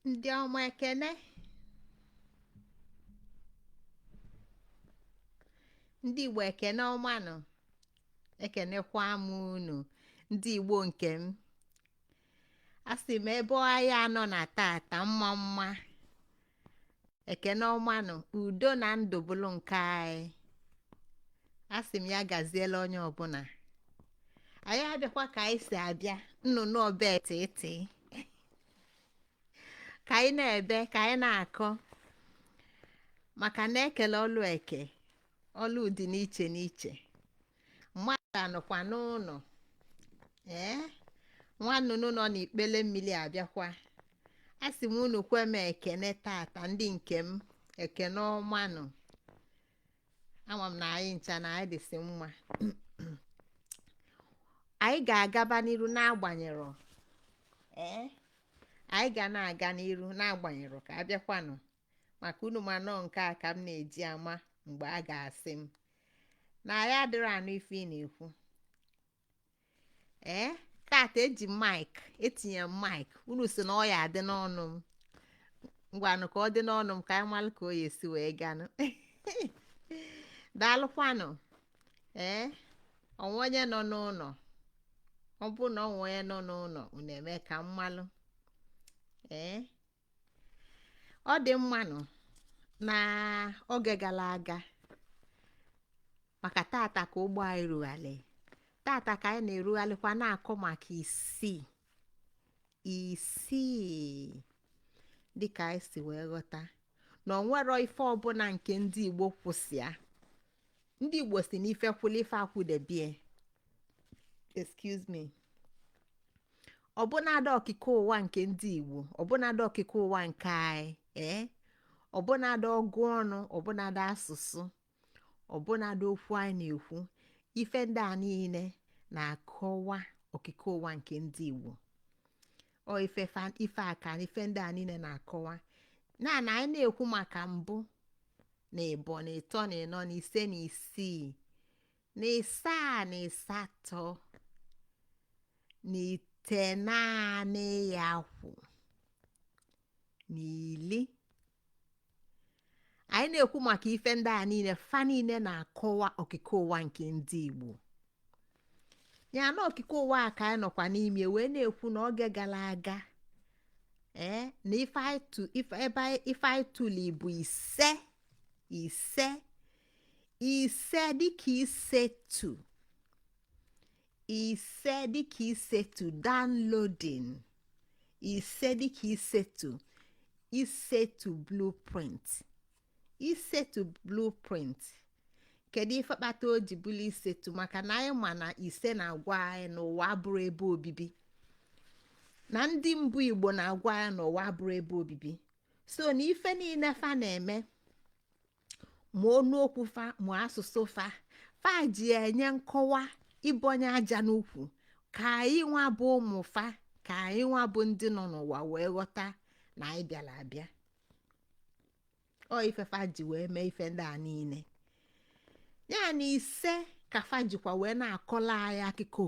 Ndị ọma ekene, ndị Igbo ekene ọmanụ, ekenekwa m unu, ndị Igbo nke m. Asị m ebe anyị anọ na tata mma mma, ekene ọmanụ, udo na ndụ bụrụ nke anyị. Asị m ya gaziela onye ọbụla. Anyị abịakwa ka anyị si abịa, nnụnụ ọba etiti. Ka anyị na-ebe, ka anyị na-akọ, maka na ekele ọlụ eke, ọlụ dị n'iche n'iche. Mmadụ anọkwa n'ụlọ, nwa nnụnụ nọ n'ikpele mmiri abịakwa. A sị m unu kwe m ekene tata ndị nke m, ekene ọmanụ. Ama m na anyị ncha na anyị dịsị mma. Anyị ga-agaba n'iru n'agbanyeghị, anyị ga na-aga n'iru n'agbanyeghị ka abịakwanụ, maka unu ma nọ nke a ka m na-eji ama mgbe a ga-asị m na anyị adịrọ anụ ife ị na-ekwu. Tata eji maịk, etinye m maịk, unu si na ọ ya adị n'ọnụ m, ngwanụ ka ọ dị n'ọnụ m ka anyị malụ ka o ya esi wee ganụ. Daalụkwanụ. Onwe onye nọ n'ụlọ, ọ bụ na onwe onye nọ n'ụlọ, unu eme ka m malụ. Ọ dị mmanụ na oge gara aga, maka tata ka ụgbọ anyị rugharị. Tata ka anyị na-erugharịkwa na-akọ maka isii dịka anyị si wee ghọta na ọ nwero ife ọbụla nke ndị Igbo kwụsịa. Ndị Igbo si n'ife kwụla ife akwụdebie, excuse me, ọbụnadị okike ụwa nke ndị Igbo, ọbụnadị okike ụwa nke anyị, ọbụnadị ọgụ ọnụ, ọbụnadị asụsụ, ọbụnadị okwu anyị na-ekwu, ife ndị a niile na-akọwa okike ụwa nke ndị Igbo. Ọ ife aka na ife ndị a niile na-akọwa na anyị na-ekwu maka mbụ na ịbọ na ịtọ na ịnọ na ise na isii na ịsaa na ịsatọ na itenaanị ya kwụ na ili. Anyị na-ekwu maka ife ndị a niile, fa niile na-akọwa okike ụwa nke ndị Igbo. Ya na okike ụwa a ka anyị nọkwa n'ime wee na-ekwu na oge gara aga, na ife anyị tụli bụ ise dịka isetu downloading, ise dịka isetu blueprint. Kedu ife kpata o ji bụrụ isetu? Maka na anyị ma na ise na-agwa anyị n'ụwa abụrụ ebe obibi, na ndị mbụ Igbo na-agwa anyị n'ụwa abụrụ ebe obibi. So na ife niile fa na-eme, ma ọnụ okwu fa ma asụsụ fa ji enye nkọwa ịbọnye aja n'ukwu ka anyị nwa bụ ụmụ fa, ka anyị nwa bụ ndị nọ n'ụwa wee ghọta na anyị bịara abịa. Ọ ife fa ji wee mee ife ndị a niile. Ya na ise ka fa jikwa wee na-akọla anyị akụkọ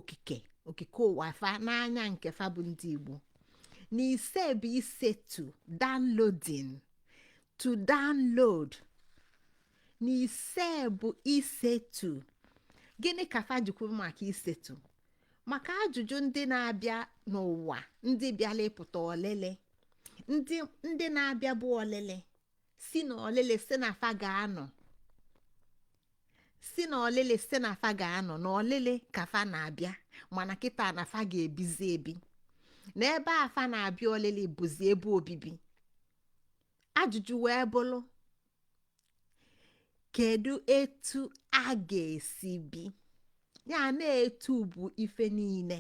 okike ụwa fa n'anya nke fa bụ ndị Igbo. Na ise bụ isetu, downloading, to download. Na ise bụ isetu. Gịnị ka fa jikwa maka isetu? Maka ajụjụ ndị na-abịa n'ụwa, ndị bịala ịpụta ọlele, ndị na-abịa bụ ọlele, si na ọlele si na fa ga-anọ, na ọlele ka fa na-abịa, mana kịta na fa ga-ebizi ebi na ebe a fa na-abịa ọlele bụzi ebe obibi. Ajụjụ wee bụrụ, kedu etu a ga-esi bi? Ya na-etu bụ ife niile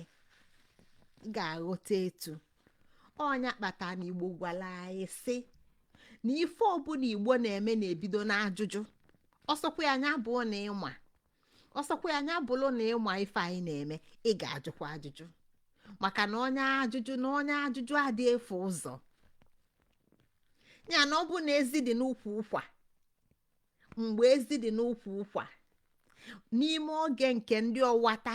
ga-aghọta etu. Ọnya kpata na Igbo gwara anyị sị na ife ọbụla Igbo na-eme na-ebido n'ajụjụ. Ọsọkwa ya anya bụ na ịma, ọsọkwa ya anya bụrụ na ịma ife anyị na-eme, ị ga-ajụkwa ajụjụ. Maka na onye ajụjụ adị efu ụzọ. Ya na ọ bụ na ezi dị n'ukwu ụkwa, mgbe ezi dị n'ukwu ụkwa, n'ime oge nke ndị ọwata,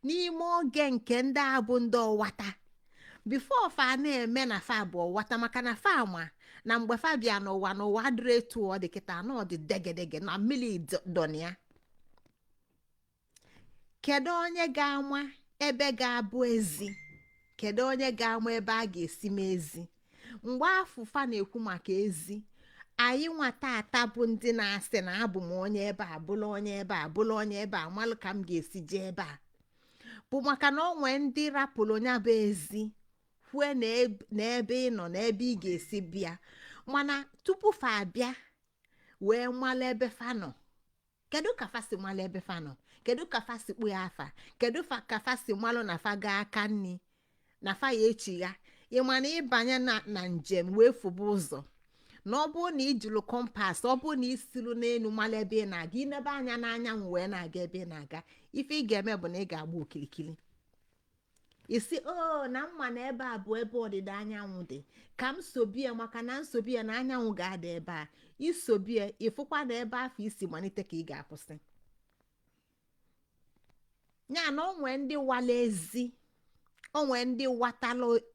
n'ime oge nke ndị abụ ndị ọwata, before fa na-eme na fa abụọ wata maka na fa ma na mgbe fa bịa n'ụwa adịrị etu ọ dị kịta na ọ dị degedege na mmiri dọnịa. Kedu onye ga-ama ebe ga-abụ ezi? Kedu onye ga-ama ebe a ga-esi mee ezi? Mgbe afụfa na-ekwu maka ezi, anyị nwata ata bụ ndị na-asị na abụ m onye ebe a bụla onye ebe a bụla onye ebe a malụ ka m ga-esi jee ebe a, bụ maka na o nwee ndị rapụrụ onye bụ ezi kwue na ebe ị nọ na ebe ị ga-esi bịa, mana tupu fa abịa wee malụ ebe fa nọ. Kedu ka fa si malụ ebe fa nọ? Kedu ka fa si kpụ ya afa? Kedu ka fa si malụ na fa gaa aka nni na fa ya echigha? Ịma na ịbanye na njem wee fụba ụzọ na ọ bụrụ na ijulu kompas, ọ bụrụ na isiru n'elu malụ ebe ị na-aga, inebe anya n'anyanwụ wee na-aga ebe ị na-aga, ife ị ga-eme bụ na ị ga-agba okirikiri. Isi na mma na ebe a bụ ebe ọdịda anyanwụ dị, ka m sobie maka na nsobie na anyanwụ ga-ada ebe a. Isobie ịfụkwa na ebe afọ isi malite ka ị ga-akwụsị. Ya na onwe ndị wala ezi, onwe ndị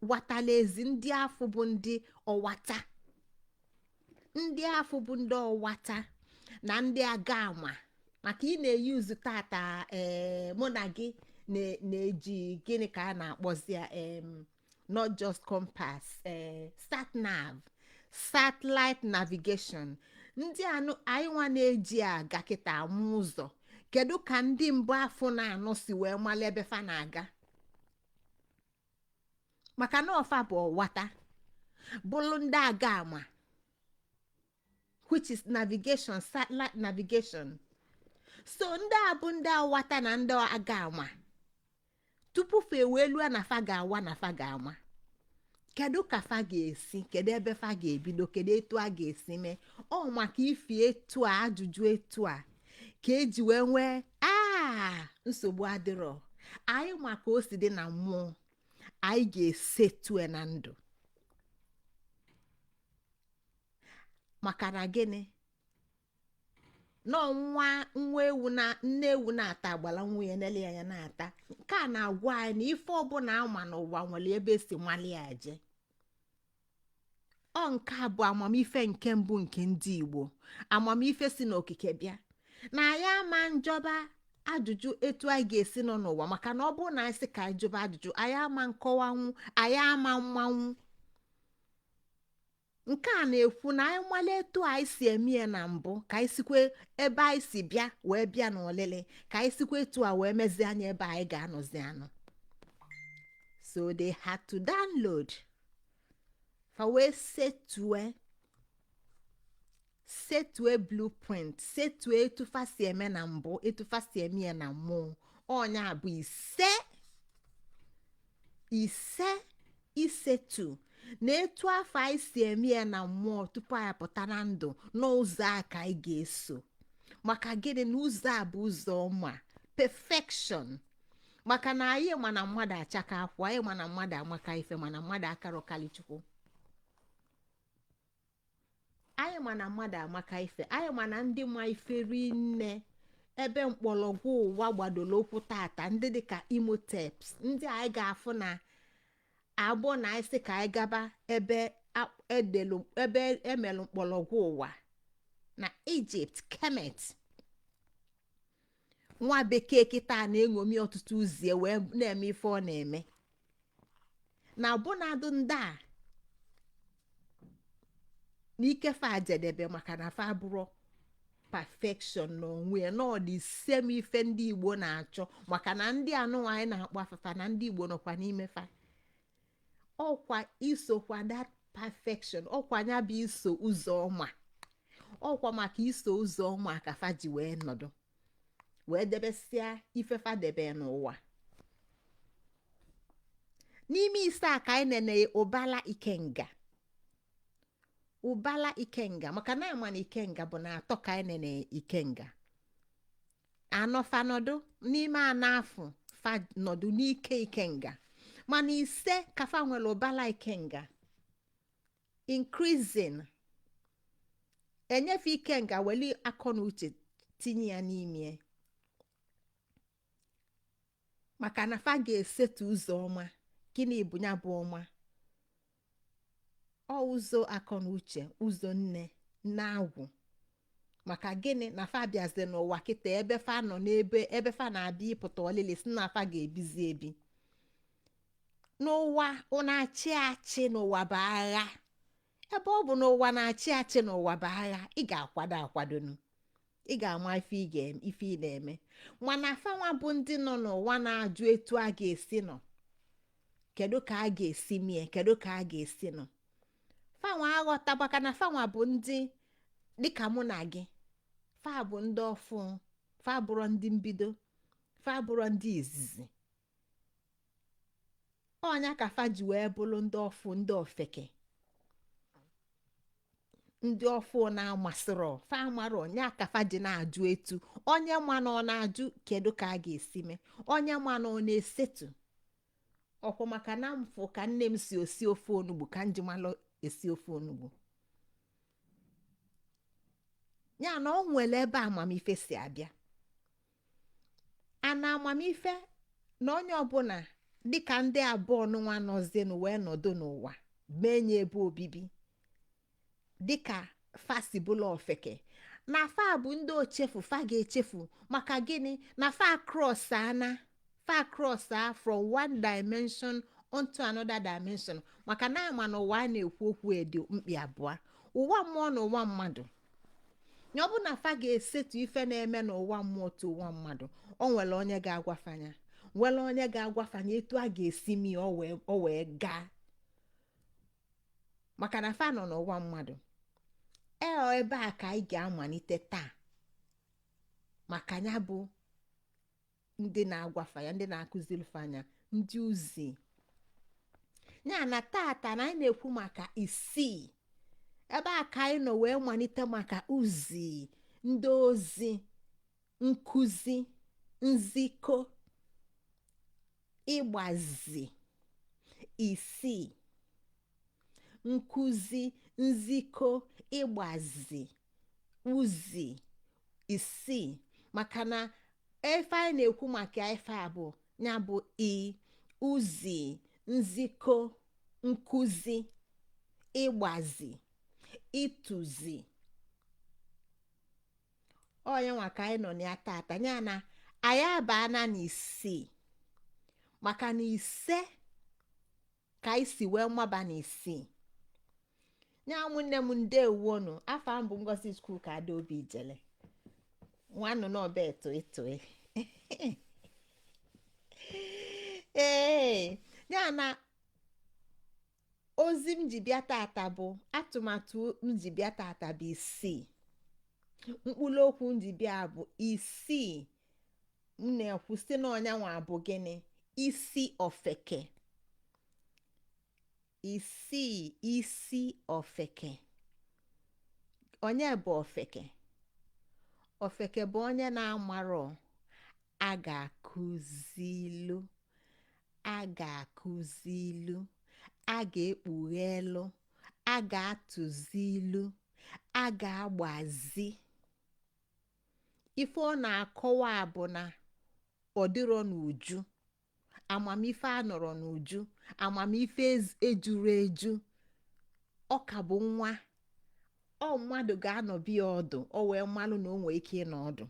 watala ezi, ndị afọ bụ ndị ọwata, ndị afọ bụ ndị ọwata na ndị agama. Maka ị na-eyuzu tata mụ na gị na-eji gịnị ka a na-akpọzi ya, not just compass, sat nav, satellite navigation. Ndị anyị nwa na-eji aga kịta amụ ụzọ. Kedu ka ndị mbụ afọ na-anọ si wee mala ebe fa na-aga? Maka na ọfa bụ ọwata bụrụ ndị agama, which is navigation, satellite navigation. So ndị a bụ ndị awata na ndị agama. Tupu fa ewelue na fa ga-awa na fa ga-ama, kedu ka fa ga-esi, kedu ebe fa ga-ebido, kedu etu a ga-esi mee. Ọ maka ifi etu a, ajụjụ etu a ka eji wee nwee nsogbu adịrọ. Anyị maka o si dị na mmụọ, anyị ga-esetue na ndụ. Maka na gịnị? Nọ nwa ewu na nne ewu na-ata agbala nwunye n'ele ya na-ata. Nke a na-agwa anyị na ife ọbụla ama n'ụwa nwere ebe esi mali ya je. Ọ nke a bụ amamife nke mbụ nke ndị Igbo, amamife si n'okike bịa. Na anyị ama njọba ajụjụ etu anyị ga-esi nọ n'ụwa, maka na ọ bụrụ na anyị sị ka anyị jụba ajụjụ, anyị ama nkọwanwu, anyị ama mmanwụ. Nke a na-ekwu na anyị male etu anyị si eme ya na mbụ, ka anyị sikwe ebe anyị si bịa wee bịa n'olile, ka anyị sikwe etu a wee mezie anya ebe anyị ga-anọzi anọ. So they had to download fa wee setue blueprint, setue etu fa si eme na mbụ, etu fa si eme ya na mmụọ. Ọnya bụ isetu na etu afọ anyị si eme ya na mmụọ tupu anyị pụta na ndụ n'ụzọ a ka anyị ga-eso. Maka gịnị? na ụzọ a bụ ụzọ ọma, perfection. Maka na anyị ma na mmadụ achaka akwụ, anyị ma na mmadụ amaka ife, mana mmadụ akarọ kalichukwu. Anyị ma na mmadụ amaka ife, anyị ma na ndị ma ife rinne. Ebe mkpọrọgwụ ụwa gbadoro okwu tata, ndị dịka Imoteps, ndị anyị ga-afụ na abụọ na anyị sị ka anyị gaba ebe emelụ mkpọrọgwụ ụwa na Egypt, Kemet. Nwa bekee kịta na-eṅomi ọtụtụ uzie wee na-eme ife ọ na-eme. Na abụnadụ ndị a n'ike fa jedebe, maka na fa abụrụ perfection n'onwe ya, na dị same ife ndị Igbo na-achọ. Maka na ndị anụnwa anyị na-akpọ afafa na ndị Igbo nọkwa n'ime fa. Ọkwa isokwa that perfection, ọkwa nya bụ iso ụzọ ọma. Ọkwa maka iso ụzọ ọma ka fa ji wee nọdụ wee debesịa ife fa debe n'ụwa. N'ime ise a ka anyị nene ụbala ikenga, maka na ama na ikenga bụ na atọ ka anyị nene ikenga. Anọ fa nọdụ n'ime anafụ fa nọdụ n'ike ikenga, mana ise ka fa nwere ụbala ikenga, increasing, enyefe ikenga weli akọ na uche tinye ya n'ime, maka na fa ga-esetu ụzọ ọma gịnị bụ ya bụ ọnwa? Ọ ụzọ akọ na uche, ụzọ nne agwụ. Maka gịnị? Na fa bịazi n'ụwa kịta ebe fa nọ ebe fa na-abịa ịpụta ọlịlị si na fa ga-ebizi ebi n'ụwa na-achị achị. N'ụwa bụ agha. Ebe ọ bụ n'ụwa na-achị achị, n'ụwa bụ agha, ị ga-akwadonu, ị ga-ama ife ị na-eme. Mana fanwa bụ ndị nọ n'ụwa na-ajụ etu a ga-esi nọ, kedu ka a ga-esi mie, kedu ka a ga-esi nọ. Fanwa aghọtabaka na fanwa bụ ndị dịka mụ na gị. Fa bụ ndị ọfụ, fa bụrụ ndị mbido, fa bụrụ ndị izizi. Ọnya ka fa ji wee bụrụ ndị ọfụ, ndị ofeke, ndị ọfụ na-amasịrọ fa mara. Ọnya ka fa ji na-ajụ etu onye ma na ọ na-ajụ kedu ka a ga-esi mee, onye ma na ọ na-esetu ọkwụ. Maka na mfụ ka nne m si osi ofe onugbu ka njimalụ esi ofe onugbu. Ya na ọ nwere ebe amamife si abịa. Ana amamife na onye ọbụla dịka ndị abụọ nwa nọzienụ wee nọdụ n'ụwa menye ebe obibi dịka fasibụla ofeke. Na fa bụ ndị ochefu, fa ga-echefu. Maka gịnị? Na fa cross from one dimension onto another dimension. Maka na ama na ụwa a na-ekwu okwu edo mkpi abụọ, ụwa mmụọ na ụwa mmadụ. Ya ọ bụ na fa ga-esetu ife na-eme n'ụwa mmụọ tu ụwa mmadụ, o nwere onye ga-agwafanya, nwere onye ga-agwafanya etu a ga-esi mi o wee gaa. Maka na fa nọ n'ụwa mmadụ. Ebe a ka anyị ga-amalite taa maka ya bụ ndị na-agwafanya, ndị na-akụziri fanya, ndị uzi. Ya na tata na anyị na-ekwu maka isii. Ebe a ka anyị nọ wee malite maka uzi, ndị ozi, nkụzi, nzikọ, ịgbazi. Isii: nkụzi, nzikọ, ịgbazi, uzi. Isii. Maka na efe anyị na-ekwu maka efe abụọ ya bụ uzi, nzikọ, nkụzi, ịgbazi, ịtụzi. Onye nwa ka anyị nọ na ya tata. Ya na anyị abana n'isii. Maka na ise ka anyị si wee maba n'isii. Ya ụmụnne m ndewonu. Afa m bụ Ngozi School ka Adaobi Ijele. Nwanụ n'ọba etoe. Ee, ya na ozi m ji bịa tata bụ atụmatụ m ji bịa tata bụ isii. Mkpụrụ okwu m ji bịa bụ isii. M na-ekwu site n'ọnyanwa bụ gịnị? Isi ofeke. Isii, isi ofeke. Onye bụ ofeke? Ofeke bụ onye na-amarọ a ga-akụzilu, a ga-akụzilu, a ga-ekpughelu, a ga-atụzilu, a ga-agbazi. Ife ọ na-akọwa bụ na ọ dịrọ n'uju. Amamife anọrọ n'uju, amamife ejuru eju. Ọ ka bụ nwa. Ọ mmadụ ga-anọbi ya ọdụ, o wee mmalụ na o nwee ike ịnọ ọdụ.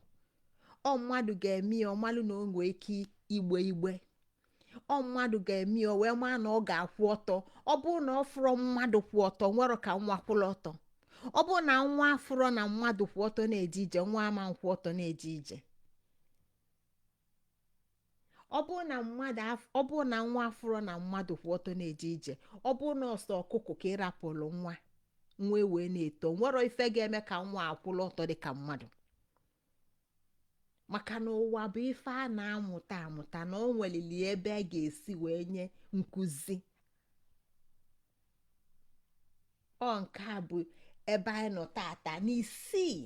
Ọ mmadụ ga-eme ya ọmalụ na o nwee ike igbe. Ọ mmadụ ga-eme ya o wee maa na ọ ga-akwụ ọtọ. Ọ bụrụ na ọ fụrọ mmadụ kwụ ọtọ, nwere ka nwa kwụrụ ọtọ. Ọ bụrụ na nwa afụrọ na mmadụ kwụ ọtọ na-eje ije, nwa ama nkwụ ọtọ na-eje ije. Ọ bụrụ na nwa afụrọ na mmadụ kwụ ọtọ na-eje ije, ọ bụrụ na ọsọ ọkụkọ ka ịrapụrụ nwa wee na-eto, nwere ife ga-eme ka nwa akwụrụ ọtọ dị ka mmadụ. Maka na ụwa bụ ife a na-amụta na o nwelili ebe a ga-esi wee nye nkụzi. Ọ nke a bụ ebe anyị nọ tata n'isii.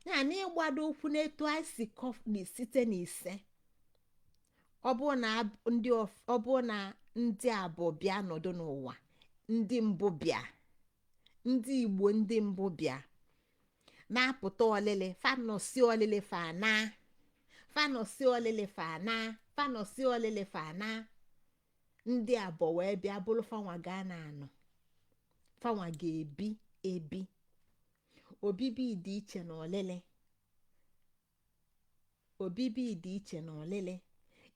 Ya na ịgbado ụkwụ n'etu anyị si site n'ise. Ọ bụ na ndị abụọ bịa nọdụ n'ụwa, ndị mbụ bịa, ndị Igbo ndị mbụ bịa na-apụta ọlịlị, fanọsi ọlịlị fana, fanosi olele fana ndị abọ wee bịa bụrụ fanwa gaa na anọ fanwa ga-ebi ebi obibi dị iche na olele obibi dị iche na olele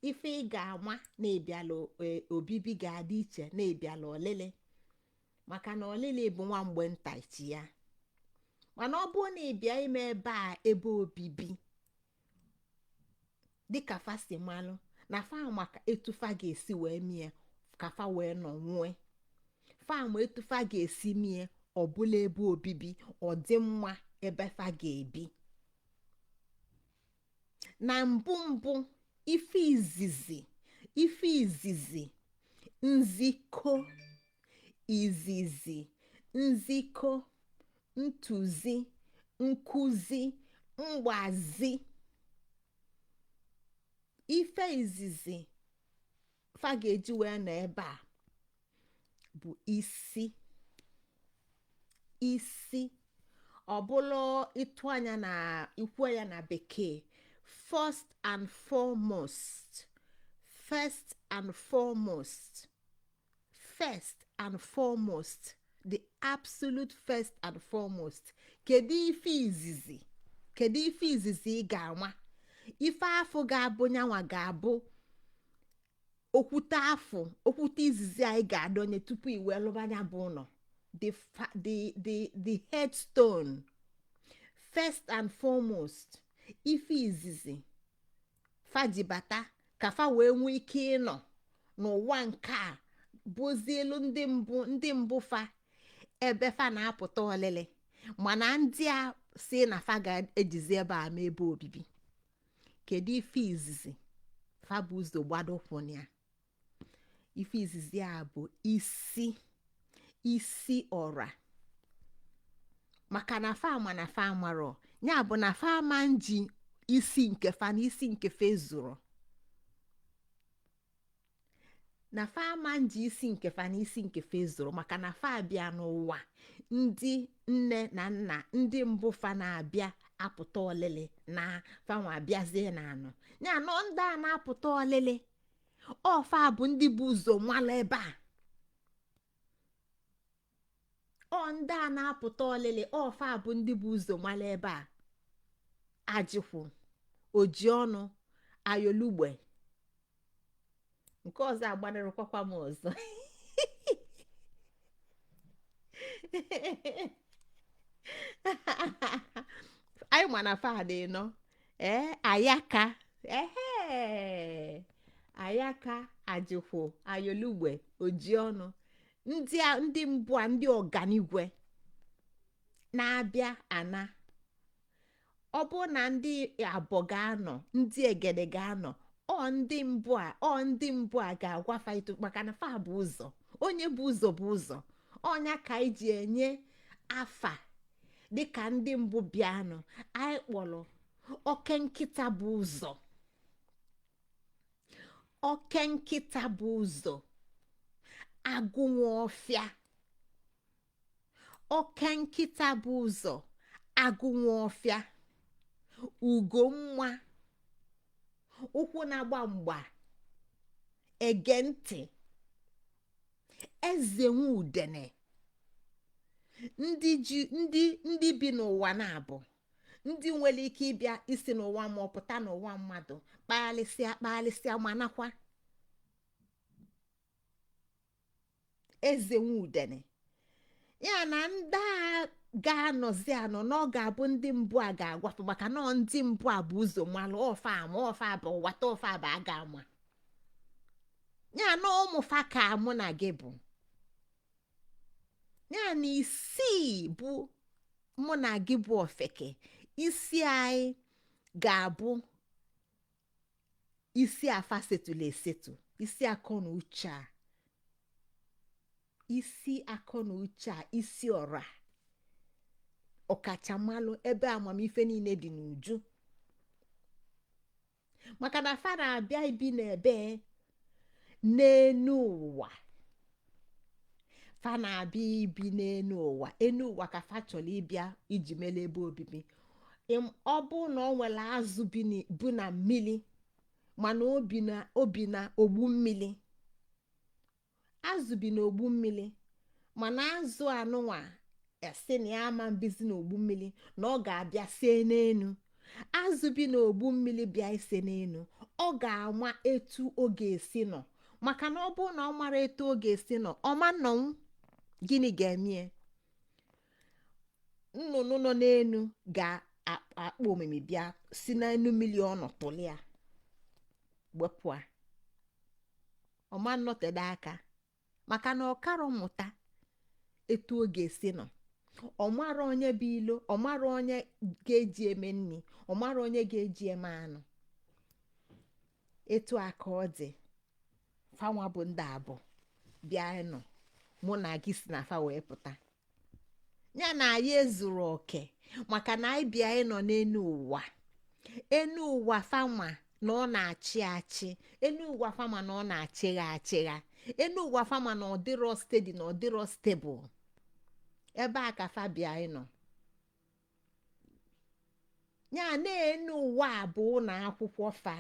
ife ị ga-ama na-ebiala obibi ga-adị iche na-ebiala olele maka na olele bụ nwa mgbe nta ichi ya mana ọ bụrụ na ịbịa ime ebe a ebe obibi dịka fasi malụ na fa maka etufa ga-esi wee mie ka fa wee nọ nwue fam etufa ga-esi mie ọbụla ebe obibi ọ dị mma ebe fa ga-ebi na mbụ ife izizi nzikọ ntụzi nkụzi mgbazi ife izizi fa ga-eji wee nọ ebe a bụ isi ọbụla ịtụ anya na ikwu ya na bekee first and foremost the absolute first and foremost kedu ife izizi ị ga-ama ife afọ ga-abụ nyanwa ga-abụ okwute izizi anyị ga-adọnye tupu iwe lụbanya bụ ụlọ the headstone first and foremost ife izizi fajibata ka fa wee nwee ike ịnọ n'ụwa nke a bụzielu ndị mbụ fa ebe fa na-apụta olele mana ndị a si na fa ga-ejizi ebe a ma ebe obibi kedu ife izizi fa bụ ụzọ gbado kwụna ya ife izizi a bụ isi ọra maka na fa ama na fa amarọ ya bụ na fa ama nji isi nke fa na isi nke fa ezuru na fa ama nji isi nke fa na isi nke fa ezuru maka na fa abịa n'ụwa ndị nne na nna ndị mbụ fa na-abịa apụta olele na fanwa abịazie na anọ ya nọ ndị a na-apụta olele ọfa bụ ndị bụ ụzọ nwala ebe a ndị a na-apụta olele ọfa bụ ndị bụ ụzọ nwala ebe a ajịkwụ oji ọnụ ayolugbe nke ọzọ agbanarịkwakwa m ọzọ anyị ma na fadị nọ ayaka ajịkwụ ayolugbe oji ọnụ ndị mbụ a ndị ọganigwe na-abịa ana ọ bụ na ndị abọ ga-anọ ndị egede ga-anọ ndị mbụ a ga-agwafa ito maka na fa bụ ụzọ onye bụ ụzọ ọnya ka anyị ji enye afa dịka ndị mbụ bịanụ anyị kpọrọ oke nkịta bụ ụzọ agụnwa ọfịa oke nkịta bụ ụzọ agụnwa ọfịa ugomma ụkwụ na-agba mgba ege ntị eze nwe udene ndị bi n'ụwa na-abụ ndị nwere ike ịbịa isi n'ụwa ma ọ pụta n'ụwa mmadụ kpaghalịsịa ma nakwa eze nwe udene ya na ndị a ga-anọzi anọ na ọ ga-abụ ndị mbụ a ga-agwafe maka na ndị mbụ a bụ ụzọ malụ ọfa bụ wata ọfa bụ a ga-ama ya na ụmụfa ka mụ na gị bụ ya na isii bụ mụ na gị bụ ofeke isi anyị ga-abụ isi afa setụlụ esetụ isi akọ na uche a isi ọra ọkachamalụ ebe amamife niile dị n'uju maka na fa na-abịa ibi n'ebe n'enu ụwa fa na-abịa ibi n'enu ụwa ka fa chọrọ ịbịa iji mere ebe obibi ọ bụ na ọ nwere azụ bụ na mmiri mana obi na ogbu mmiri. Azụ bi n'ogbu mmiri mana azụ anụnwa esi na ya ama mbizi n'ogbu mmiri na ọ ga-abịa sie n'enu. Azụ bi n'ogbu mmiri bịa ise n'enu, ọ ga-ama etu ọ ga-esi nọ, maka na ọ bụrụ na ọ mara etu ọ ga-esi nọ, ọma nnọnwụ. Gịnị ga-eme? Nnụnụ nọ n'enu ga-akpọ omimi bịa si n'enu mmiri ọ nọ tụlịa gbepụ a. Ọma nnọtede aka maka na ọ karọ mmụta etu ọ ga-esi nọ. Ọ mara onye bụ ilo, ọ mara onye ga-eji eme nri, ọ mara onye ga-eji eme anụ. Etu aka ọ dị fanwa bụ ndị abụ bịa nọ mụ na gị si na fa wee pụta. Ya na anyị ezuru oke maka na anyị bịa ịnọ n'enu ụwa. Enu ụwa fanwa na ọ na-achị achị, enu ụwa fama na ọ na-achịgha achịgha, enu ụwa fama na ọ dịrọ steady na ọ dịrọ stable. Ebe a ka fa bịa ịnọ. Ya na enu ụwa bụ na akwụkwọ fa.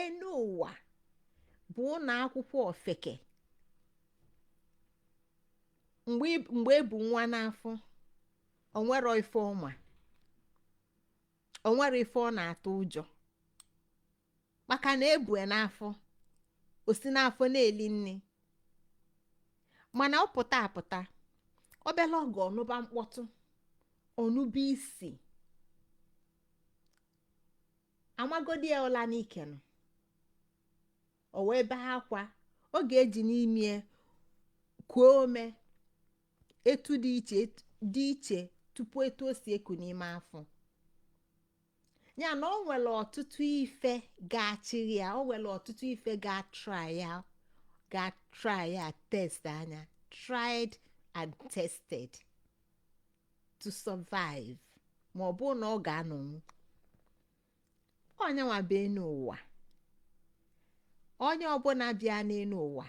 Enu ụwa bụ na akwụkwọ Ofeke. Mgbe ebu nwa n'afọ, o nwero ife ọma, o nwere ife ọ na-atụ ụjọ, maka na ebue n'afọ, o si n'afọ na-eli nne. Mana ọ pụta apụta, obele oge ọnụba mkpọtụ, ọnụba isi, amagodi ya ụla n'ike nọ, o wee bee akwa. Ọ ga-eji n'ime kuo ome etu dị iche tupu etu o si eku n'ime afọ. Ya na o nwere ọtụtụ ife ga-achịrị ya, o nwere ọtụtụ ife ga-try ya test anya, tried and tested to survive, ma ọ bụ na ọ ga-anọnwụ. Onye nwa bịa n'ụwa, onye ọbụla bịa n'elu ụwa,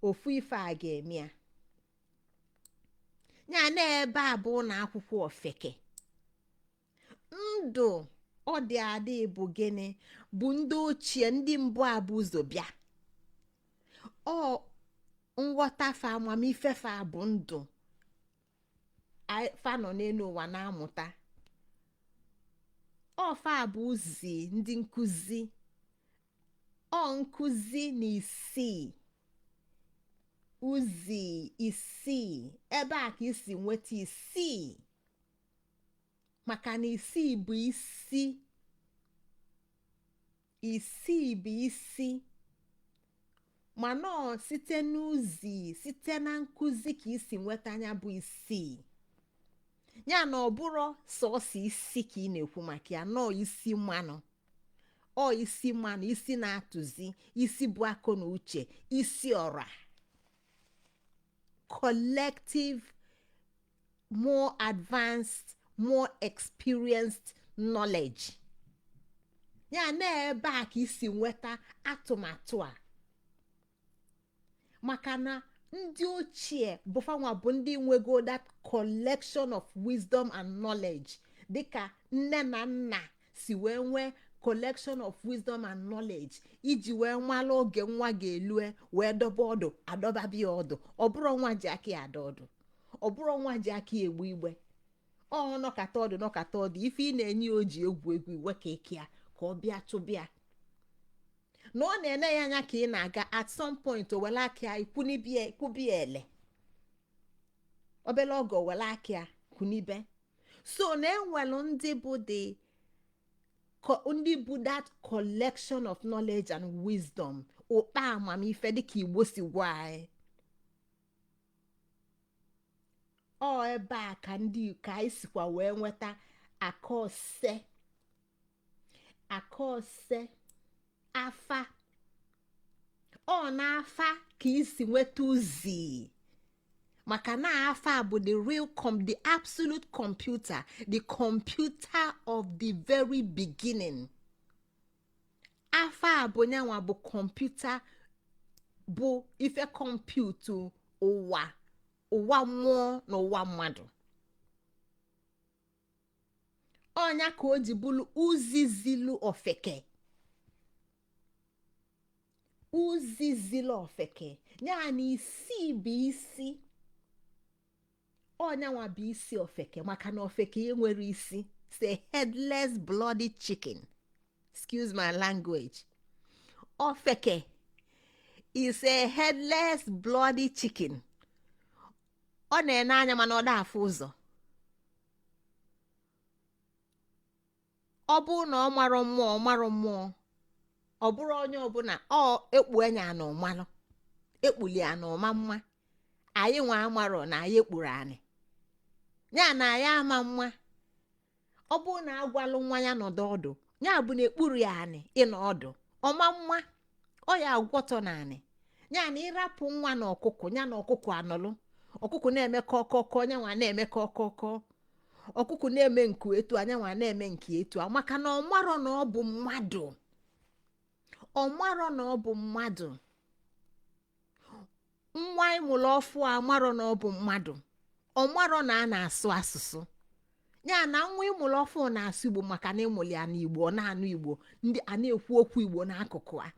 ofu ife a ga-eme ya. Ya na ebe a bụ na akwụkwọ Ofeke. Ndụ ọ dị adị bụ gịnị? Bụ ndị ochie, ndị mbụ abụ ụzọ bịa. Ọ nghọta fa, amamife fa bụ ndụ fa nọ n'elu ụwa na-amụta. Ọ fa bụ uzi ndị nkụzi. Ọ nkụzi na isii, uzi isii. Ebe a ka isi nweta isii, maka na isii bụ isi. Isii bụ isi, mana ọ site n'uzi, site na nkụzi ka isi nweta anya bụ isii. Ya na ọ bụrụ sọọsọ isi ka ị na-ekwu maka ya, nọọ isi mmanụ. Ọ isi mmanụ, isi na-atụzi, isi bụ akọ na uche, isi ọra. Collective, more advanced, more experienced knowledge. Ya na ebe a ka isi nweta atụmatụ a. Maka na ndị ochie bụfanwa bụ ndị nwego that collection of wisdom and knowledge, dịka nne na nna si wee nwee collection of wisdom and knowledge iji wee nwala oge nwa ga-elue wee dobe ọdụ, adọbabịa ọdụ. Ọ bụrụ nwa ji aka ya ada ọdụ, ọ bụrụ nwa ji aka ya egbu igbe. Ọ nọkata ọdụ ife ị na-enye o ji egwu iwe ka eke ya ka ọ bịa chụbịa. Na ọ na-ene ya anya ka ị na-aga, at some point o wele aka ya kwubie ele, obele oge o wele aka ya kwunibe. So na enwelu ndị bụ that collection of knowledge and wisdom, ụkpa amamife dịka Igbo si gwa anyị. Ọ ebe a ka anyị sikwa wee nweta akọse afa. Ọ na-afa ka isi nweta uzi, maka na afa bụ the absolute computer, the computer of the very beginning. Afa bụ nyanwa bụ computer, bụ ife computer ụwa mmụọ na ụwa mmadụ. onya ka o ji bụrụ uzizilu ofeke. Uzizilu ofeke ya na isi bụ isi. Onyanwa bụ isi ofeke maka na ofeke enwere isi. Say headless bloody chicken. Excuse my language. Ofeke is a headless bloody chicken. Ọ na-ene anya mana ọ da afụ ụzọ. Ọ bụ na ọ marọ mmụọ ọ bụrụ onye ọbụla ọ ekpu enya na ọmalụ ekpuli ya na ọma mma. Anyị nwa amarọ na anyị ekpuru anyị ya na anyị ama mma. Ọ bụ na agwalụ nwa ya nọdụ ọdụ ya bụ na ekpuru ya anyị ịnọ ọdụ ọma mma. Ọ ya agwọtọ na anyị ya na ịrapụ nwa na ọkụkụ ya na ọkụkụ anọlụ. Ọkụkụ na-eme kọkọkọ anya nwa na-eme kọkọkọ. Ọkụkụ na-eme nku etu anya nwa na-eme nke etu a maka na ọ marọ na ọ bụ mmadụ. Ọ marọ na ọ bụ mmadụ. Nwa ịmụrụ ọfụ a marọ na ọ bụ mmadụ. Ọ marọ na a na-asụ asụsụ ya na nwa ịmụrụ ọfụ na-asụ Igbo maka na ịmụrụ ya n'Igbo ọ na-anụ Igbo ndị a na-ekwu okwu Igbo n'akụkụ a.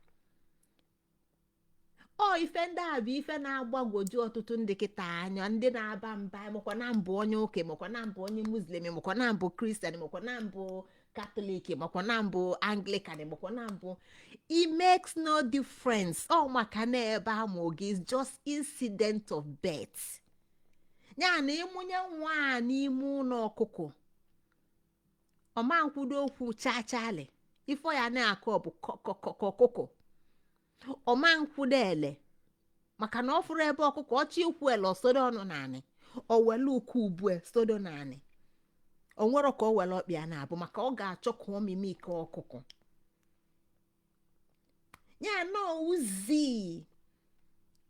Ọ ife ndị a bụ ife na-agbagwoju ọtụtụ ndị kịta anya ndị na-aba mba makwa na mbụ onye ụka makwa na mbụ onye Muslim makwa na mbụ Kristian makwa na mbụ Catholic makwa na mbụ Anglican makwa na mbụ. It makes no difference. Ọ maka na ebe a ma oge is just incident of birth. Ya na ịmụnye nwa a n'ime ụlọ ọkụkụ ọma nkwudo okwu chachali ifo ya na-akọ bụ ọkụkụ ọma nkwudo ele maka na ọ fụrụ ebe ọkụkụ ọchị ukwu ele osodo ọnụ naanị o welu ukwu ubue sodo naanị o nwere ka o wele ọkpịa na-abụ maka ọ ga-achọ ka ọ mimi ike ọkụkụ ya na uzi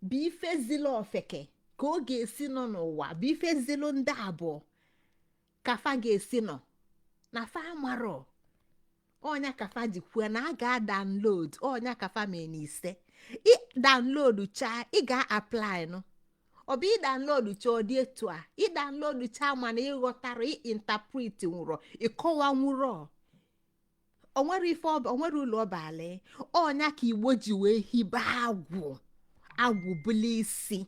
bụ ife zilo ofeke ka ọ ga-esi nọ n'ụwa bụ ife zilo ndị abụọ ka fa ga-esi nọ na fa amarọ onya kafa jikwue na a ga-download onya kafa mee n'ise i download cha ị ga-apply no obi i download cha ọ dị etu a i download cha mana ịghọtara i interpret nwụrọ ịkọwa nwụrọ onwere ife onwere ụlọ ọbale onya ka Igbo ji wee hibe agwụ bụla isi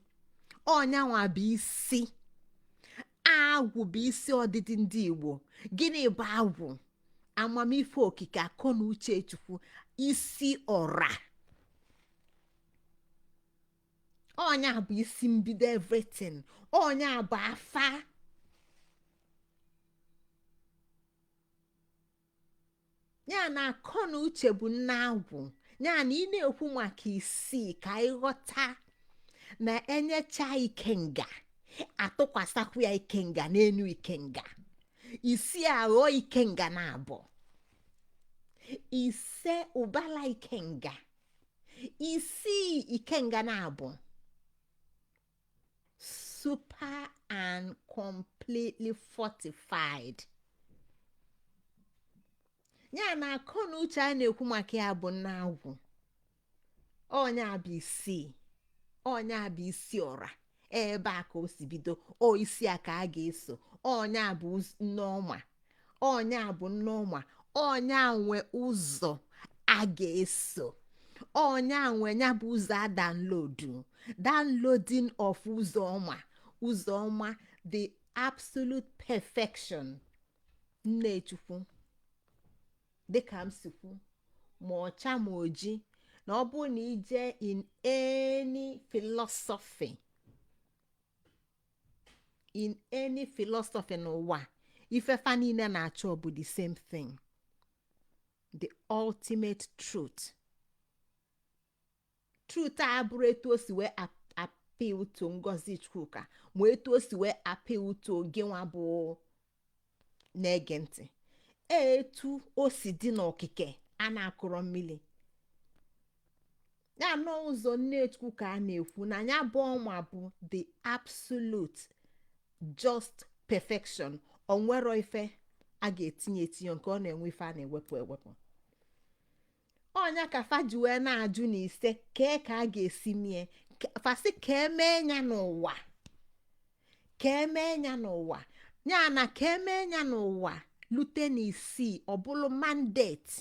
onya nwa bụ isi agwụ bụ isi ọdịdị ndị Igbo. Gịnị bụ agwụ? Amamife okike akọ na uche Chukwu isi ọra onya bụ isi mbido everything onya bụ afa ya na akọ na uche bụ nna agwụ ya na ị na-ekwu maka isi ka ịghọta na enyecha ikenga atụkwasakwu ya ikenga n'enu ikenga isi aghọ ikenga na abụọ ise ụbala ikenga isi ikenga na abụọ super and completely fortified ya na akọ na uche a na-ekwu maka ya bụ nna agwụ onya bụ isi onya bụ isi ọra ebe a ka o si bido o isi a ka a ga-eso onya bụ nneọma onya bụ nneọma onya nwe ụzọ a ga-eso onya nwe ya bụ ụzọ a downloading of ụzọ ọma the absolute perfection Nnechukwu dịka m sikwu ma ọcha ma oji na ọ bụ na ije in any philosophy n'ụwa ifefa niile na-achọ bụ the same thing, the ultimate truth a bụrụ etu o si wee appeal to Ngozi Chukwuka ma etu o si wee appeal to gị nwa bụ na-ege ntị etu o si dị n'okike a na-akụrọ mmiri ya nọ ụzọ Nnechukwu ka a na-ekwu na ya bụ ọma bụ the absolute just perfection. Onwero ife a ga-etinye nke ọ na-enwe ife a na-ewepụ onya ka faji wee na-ajụ n'ise kee ka a ga-esi mie fasi ka emee nya n'ụwa ya na ka emee nya n'ụwa lute na isii ọ bụrụ mandate,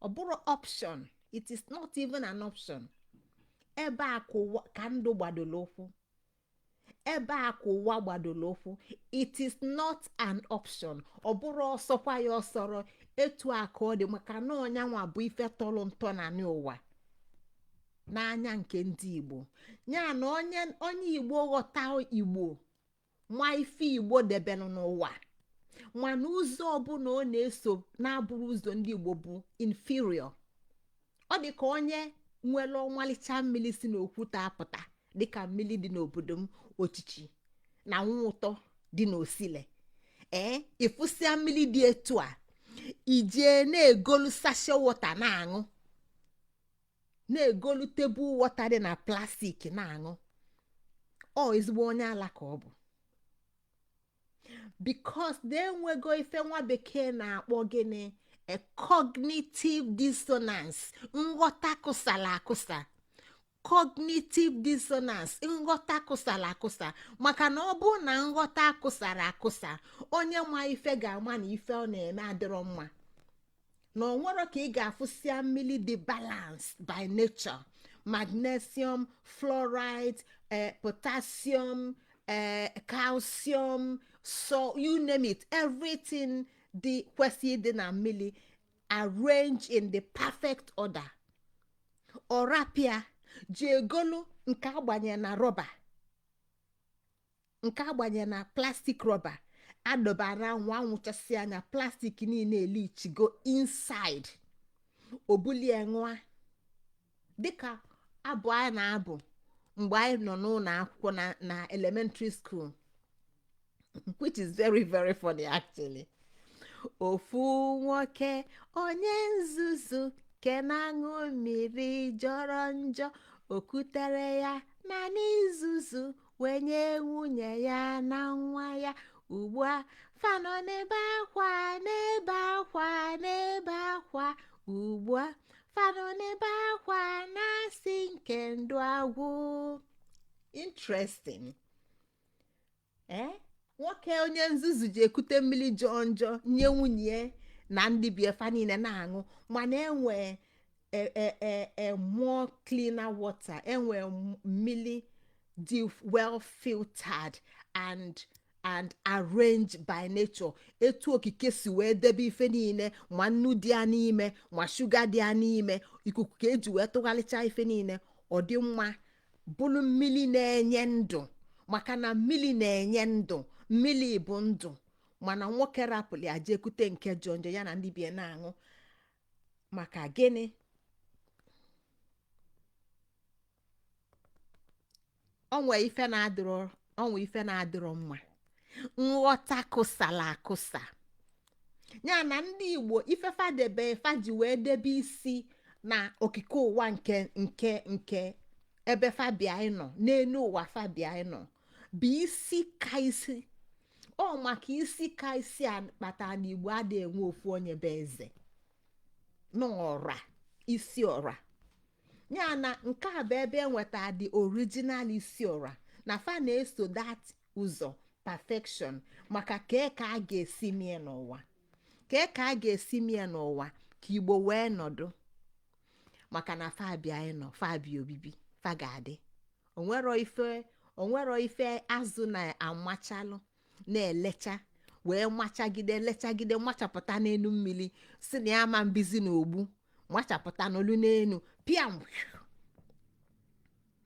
ọ bụrụ option. It is not even an option. Ebe a ka ndụ gbadolo ụkwụ, ebe a ka ụwa gbadolo ụkwụ. It is not an option. Ọ bụrụ ọsọkwa ya ọsọrọ, etu a ka ọ dị, maka na ọnyanwa bụ ife tọrọ ntọ na ụwa n'anya nke ndị Igbo. Ya na onye Igbo ghọta Igbo, nwa ife Igbo debelụ n'ụwa, mana ụzọ ọbụla ọ na-eso na-abụrụ ụzọ ndị Igbo bụ inferior. Ọ dị ka onye nwere ọmalịcha mmiri si n'okwute apụta, dịka mmiri dị n'obodo m Ochichi na nwa ụtọ dị n'Osile. Ịfụsịa mmiri dị etu a, ijee na-egolu sachet water na-aṅụ, na-egolu tebụl water dị na plastik na-aṅụ, ọ ezigbo onye ala ka ọ bụ. Because na-enwego ife nwa bekee na-akpọ gịnị, a cognitive dissonance, nghọta kụsala akụsa. Cognitive dissonance, nghọta kụsala akụsa. Maka na ọ bụ na nghọta akụsara akụsa, onye ma ife ga-ama na ife ọ na-eme adịrọ mma. Na ọ nwere ka ị ga-afụsịa mmiri dị balanced by nature, magnesium, fluoride, potassium, calcium, so you name it, everything dị kwesị dị na mmiri arranged in the perfect order. Ọrapịa ji egolu nke agbanye na rọba, nke agbanye na plastic rọba, adọbara nwa nwụchasị anya plastik niile elichigo inside, obulie nwa. Dịka abụ anyị na-abụ mgbe anyị nọ n'ụlọ akwụkwọ na elementary school, which is very very funny actually. Ofu nwoke onye nzuzu ke na-aṅụ mmiri jọrọ njọ, okutere ya na n'izuzu wenye nwunye ya na nwa ya. Ugbu a fanọ n'ebe akwa, n'ebe akwa, n'ebe akwa. Ugbu a fanọ n'ebe akwa, na-asị nke ndụ agwụ. Interesting. Nwoke onye nzuzu ji ekute mmiri jọọ njọ nye nwunye na ndị bi efa niile na-aṅụ, mana enwe more cleaner water, enwe mmiri dị well filtered and arranged by nature. Etu okike si wee debe ife niile, ma nnu dị ya n'ime, ma shuga dị ya n'ime, ikuku ka eji wee tụgharịcha ife niile, ọ dị mma, bụrụ mmiri na-enye ndụ. Maka na mmiri na-enye ndụ, mmiri bụ ndụ. Mana nwoke rapụrụ ya jee ekute nke jọnjọ, ya na ndị bie na-aṅụ. Maka gịnị? Onwe ife na-adịrọ mma, nghọta kụsala akụsa. Ya na ndị Igbo ife fadebe faji wee debe isi na okike ụwa nke ebe fabia ịnọ, n'elu ụwa fabia ịnọ, bụ isi ka isi. Ọ maka isi ka isi a kpatara na Igbo adịghị enwe ofu onye bụ eze n'ọra, isi ọra. Ya na nke a bụ ebe enweta the original isi ọra, na fa na-eso that ụzọ perfection. Maka ka a ga-esi mie n'ụwa, ka a ga-esi mie n'ụwa ka Igbo wee nọdụ. Maka na fabia ịnọ, fabia obibi, fa ga-adị. Onwero ife azụ na-amachalụ na-elecha wee machagide lechagide, machapụta n'elu mmiri si na ya ma mbizi n'ogbu, machapụta n'olu n'elu piam,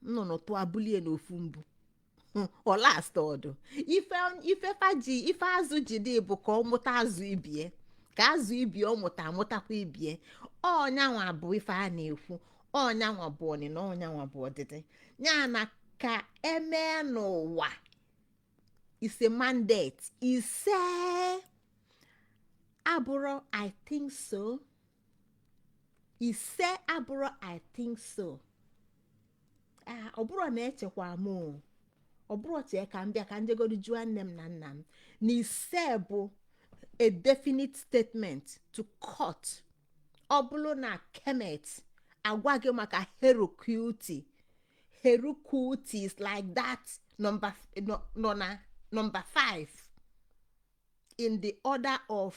nnụnụ tụọ bulie n'ofu mbụ. Ọ last ọdụ. Ife azụ ji dị bụ ka ọ mụta azụ ibie, ka azụ ibie ọ amụtakwa ibie. Ọnyanwa bụ ife a na-ekwu, ọnyanwa bụ ọnịna, ọnyanwa bụ ọdịdị. Ya na ka emee n'ụwa ise mandate, ise abụrụ I think so, ise abụrụ I think so. Ọ bụrụ na echekwa m, ọ bụrụ chee ka m bịa ka njegoro jụọ nne m na nna m na ise bụ a definite statement to court. Ọ bụrụ na Kemet agwa gị maka Herokuti is like that number 5 in the order of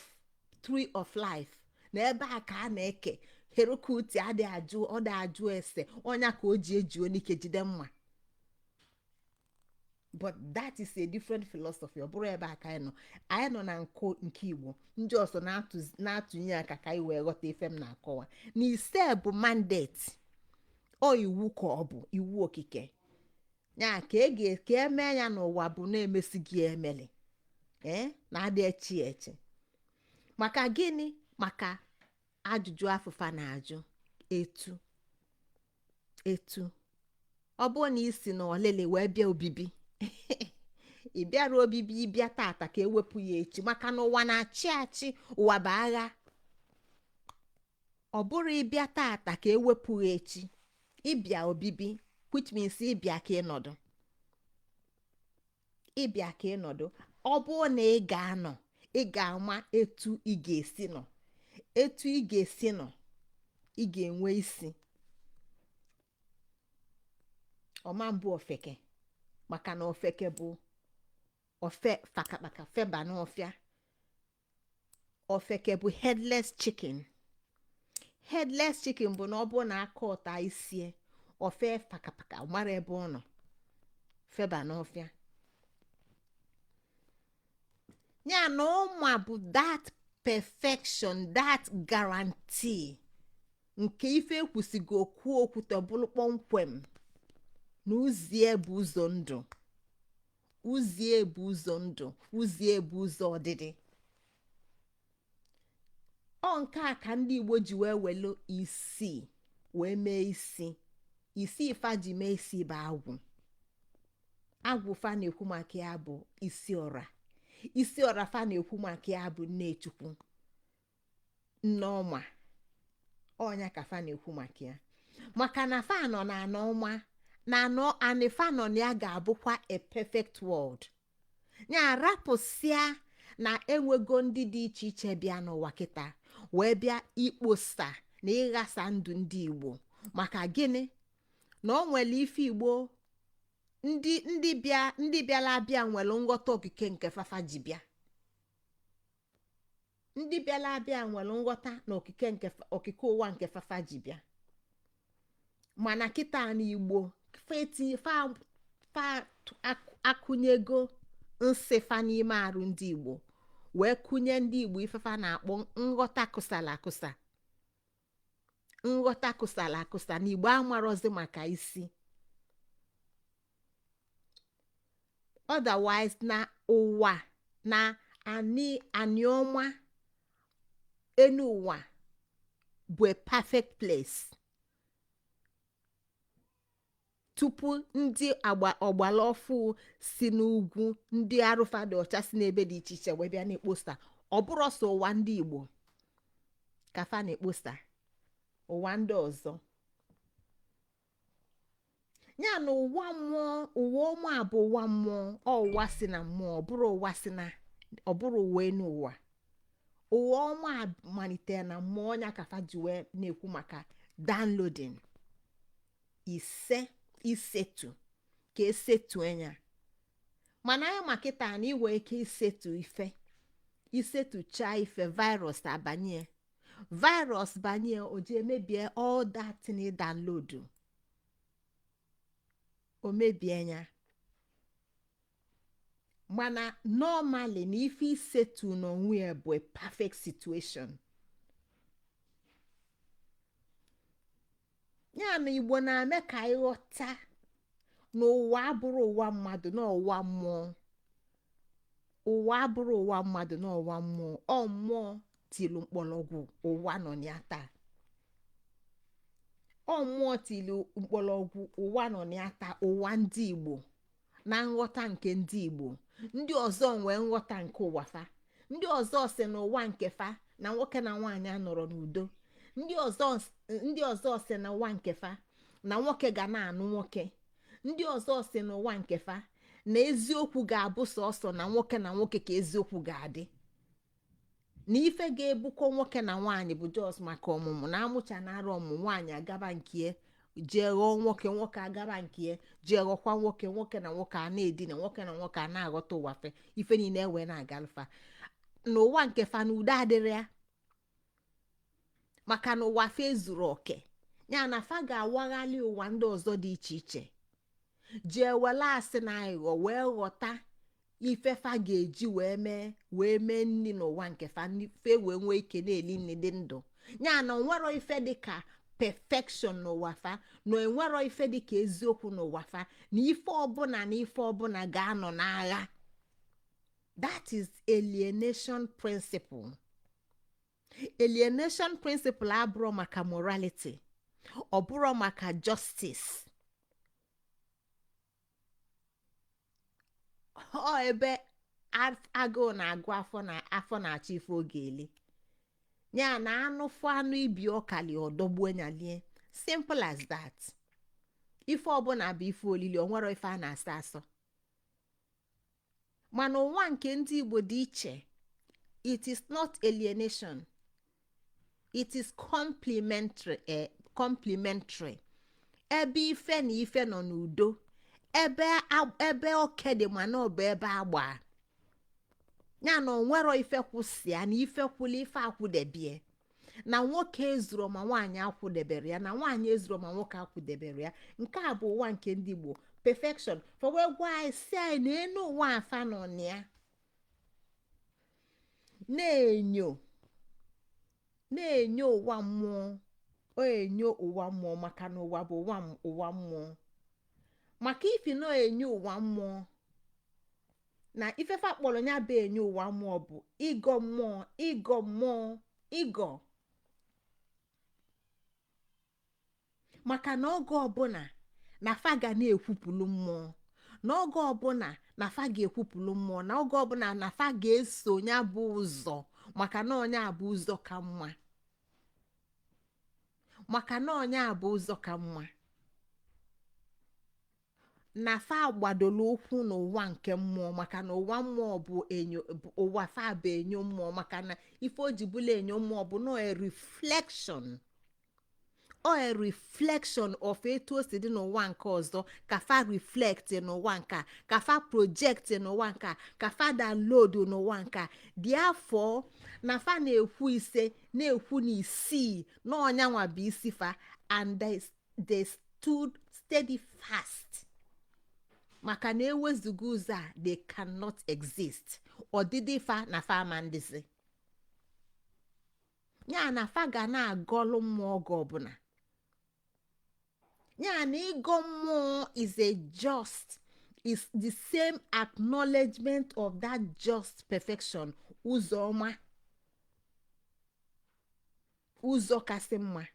tree of life na ebe a ka a na-eke herokuti adị ajụ ọ dị ajụ ese ọnya ka o ji eji onike jide mma. But that is a different philosophy. Ọ bụrụ ebe a ka anyị nọ na nke Igbo ndị ọzọ na-atụnye aka ka anyị wee ghọta ife m na-akọwa na ise bụ mandate ọ iwu ka ọ bụ iwu okike ya ka eme ya n'ụwa bụ na-emesi gị emeli na-adị echi maka gịnị? Maka ajụjụ afụfa na-ajụ etu ọ bụrụ na isi na olele wee bịa obibi ị bịara obibi ịbịa tata ka ewepụ ya echi maka na ụwa na-achị achị, ụwa bụ agha. Ọ bụrụ ịbịa tata ka ewepụ ya echi ịbịa obibi, which means ịbịa ka ịnọdụ. Ọ bụrụ na ị ga-anọ ị ga-ama etu ị ga-esi nọ, ị ga-enwe isi ọma mbụ ofeke maka na ofeke bụ fakakpaka feba n'ọfịa. Ofeke bụ headless chicken bụ na ọ bụ na aka ọta isie ofe fakapaka mara ebe ọ nọ feba n'ọfịa ya na ụma bụ that perfection, that guarantee nke ife ekwusigo okwute bụrụ kpọmkwem na uzie bụ ụzọ ndụ, uzie bụ ụzọ ọdịdị. Ọ nke a ka ndị Igbo ji wee welu isii wee mee isi fa ji mee isi bụ agwụ fa na-ekwu maka ya bụ isi ọra fa na-ekwu maka ya bụ Nnechukwu Nneọma. Ọnya ka fa na-ekwu maka ya maka na fa nọ na Nneọma na anọ anifa nọ ya ga-abụkwa a perfect world ya rapụsịa na enwego ndị dị iche iche bịa n'ụwa kịta wee bịa ikposa na ịghasa ndụ ndị Igbo. Maka gịnị? na o nwere ife Igbo ndị bịara abịa nwere nghọta okike nke fafa ji bịa. Ndị bịara abịa nwere nghọta na okike ụwa nke fafa ji bịa. Mana kịta na Igbo fa akụnyego nsị fa n'ime arụ ndị Igbo wee kụnye ndị Igbo ifefa na-akpọ nghọta kụsala akụsa na Igbo amarozi maka isi. Otherwise na ụwa na aniọma enu ụwa bụ a perfect place tupu ndị ọgbala ọfụ si n'ugwu ndị arụfadị ọcha si n'ebe dị iche iche wee bịa na-ekposa. Ọ bụrụ ọsọ ụwa ndị Igbo ka fa na-ekposa, ụwa ndị ọzọ ya na ụwa mmụọ. Ụwa ọma bụ ụwa mmụọ, ụwa si na mmụọ, ọ bụrụ ụwa enu ụwa. Ụwa ọma malitere na mmụọ nya ka fa ji wee na-ekwu maka downloading isetu ka esetu enya. Mana anyị makịta na iwe ike isetucha ife virus abanye o ji emebie all that ni download o mebie nya. Mana normally na ife isetu n'onwe ya bụ a perfect situation. Ya na Igbo na-eme ka ịghọta na ụwa abụrụ ụwa mmadụ na ụwa mmụọ. Ụwa abụrụ ụwa mmadụ na ụwa mmụọ. Ọ mmụọ tilu mkpọrọgwụ ụwa nọ ya taa. Ọ mmụọ tilu mkpọrọgwụ ụwa nọ ya taa. Ụwa ndị Igbo na nghọta nke ndị Igbo. Ndị ọzọ nwee nghọta nke ụwa fa. Ndị ọzọ si na ụwa nke fa na nwoke na nwaanyị anọrọ n'udo. Ndị ọzọ si na ụwa nke fa na nwoke ga na-anụ nwoke. Ndị ọzọ si n'ụwa nke fa na eziokwu ga-abụ sọsọ na nwoke ka eziokwu ga-adị. Na ife ga-ebukọ nwoke na nwaanyị bụ jos maka ọmụmụ na amụcha na arụ ọmụmụ nwaanyị agaba nke jee ghọọ nwoke agaba nke jee ghọkwa nwoke na nwoke a na-edina nwoke na nwoke a na-aghọta ụwa fe ife niile ewe na-agalụfa. n'ụwa nke fa na udo adịrị ya maka na ụwa fa ezuru oke ya na fa ga-awaghalị ụwa ndị ọzọ dị iche iche jee wele asị na aghụghọ wee ghọta ife fa ga-eji wee mee nri n'ụwa nke fa fe wee nwee ike na-eli nri dị ndụ ya na onwero ife dịka perfection n'ụwa fa na enwero ife dịka eziokwu n'ụwa fa na ife ọbụla ga-anọ n'agha. That is alienation principle. Alienation principle abụrụ maka morality, ọ bụrụ maka justice. Ọ ebe agụụ na-agụ afọ na-achọ ife oge ele ya na anụfụ anụ ibi ọkali ọdọgbuo nyalie. Simple as that. Ife ọbụla bụ ife olili, o nwere ife a na-asọ asọ. Mana ụwa nke ndị Igbo dị iche. It is not alienation. It is complementary. Ebe ife na ife nọ n'udo. Ebe oke dị mana ọ bụ ebe agba. Ya na onwero ife kwụsịa na ife kwụli ife akwụdebie. Na nwoke ezuro ma nwaanyị akwụdebere ya, na nwaanyị ezuro ma nwoke akwụdebere ya. Nke a bụ ụwa nke ndị Igbo. Perfection. For wee gwa anyị si anyị na enu ụwa afa nọ na ya. Na-enyo ụwa mmụọ. O enyo ụwa mmụọ maka na ụwa bụ ụwa mmụọ. Maka ifi na enyo ụwa mmụọ na ifefe akpọrọ ya bụ enyo ụwa mmụọ bụ ịgọ mmụọ. Maka na oge ọbụla na fa ga na-ekwupụlụ mmụọ, na oge ọbụla na fa ga-ekwupụlụ mmụọ, na oge ọbụla na fa ga-eso ya bụ ụzọ maka na onye a bụ ụzọ ka mma. Maka na onye a bụ ụzọ ka mma. Na fa gbadolo ụkwụ n'ụwa nke mmụọ maka na ụwa mmụọ bụ ụwa fa bụ enyo mmụọ maka na ife o ji bụla enyo mmụọ bụ no a reflection of etu o si dị n'ụwa nke ọzọ ka fa reflect n'ụwa nke a, ka fa project n'ụwa nke a, ka fa download n'ụwa nke a. Therefore na fa na-ekwu ise na-ekwu na isii na ọnyanwa bụ isi fa and they stood steady fast. Maka na ewezuga ụzọ a they cannot exist. Ọdịdị fa na fa ama ndịzi. Ya na fa ga na-agọlụ mmụọ oge ọbụla. Ya na ịgọ mmụọ is the same acknowledgement of that just perfection. Ụzọ ọma. Ụzọ kasị mma.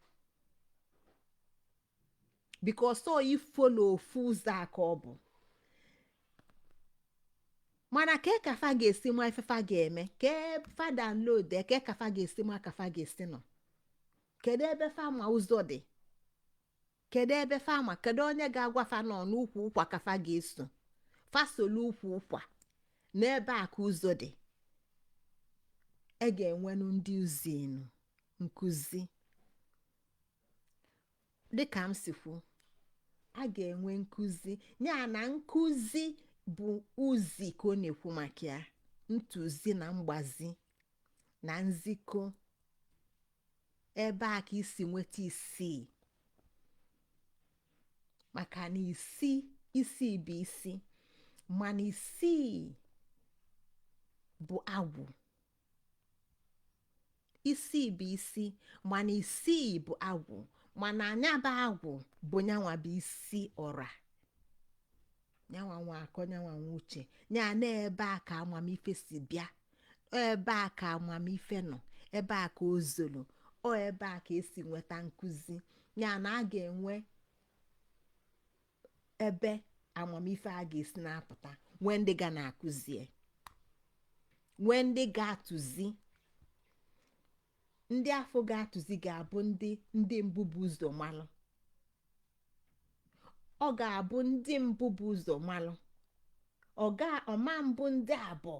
Because so you follow ofu ụzọ aka ọ bụ. Mana ke ka fa ga-esi ma ife fa ga-eme, ke fa download ke ka fa ga-esi ma ka fa ga-esi nọ. Kedu ebe fa ma ụzọ dị? Kedu ebe fa ma? Kedu onye ga-agwa fa nọ n'ukwu ụkwa ka fa ga-eso? Fa solu ukwu ụkwa n'ebe a ka ụzọ dị. E ga-enwenu ndị uzinu nkuzi. Dịka m si kwu, a ga-enwe nkuzi. Ya na nkuzi bụ uzi ka ọ na-ekwu maka ya. Ntụzi na mgbazi na nzikọ. Ebe a ka isi nweta isii. Maka na isi bụ isi. Mana isii bụ agwụ. Isi bụ isi mana isii bụ agwụ. Mana anya bụ agwụ bụ nyanwa bụ isi ọra. Nyanwa nwa akọ, nyanwa nwa uche. Nya na ebe a ka amamife si bịa. Ebe a ka amamife nọ. Ebe a ka ozolo. Ebe a ka esi nweta nkuzi. Ya na a ga-enwe ebe amamife a ga-esi na-apụta. Nwee ndị ga na-akụzie. Nwee ndị ga-atụzi. Ndị afọ ga-atụzi ga-abụ ndị mbụ bụ ụzọ malụ. Ọ ga-abụ ndị mbụ bụ ụzọ malụ. Ọma mbụ ndị abụọ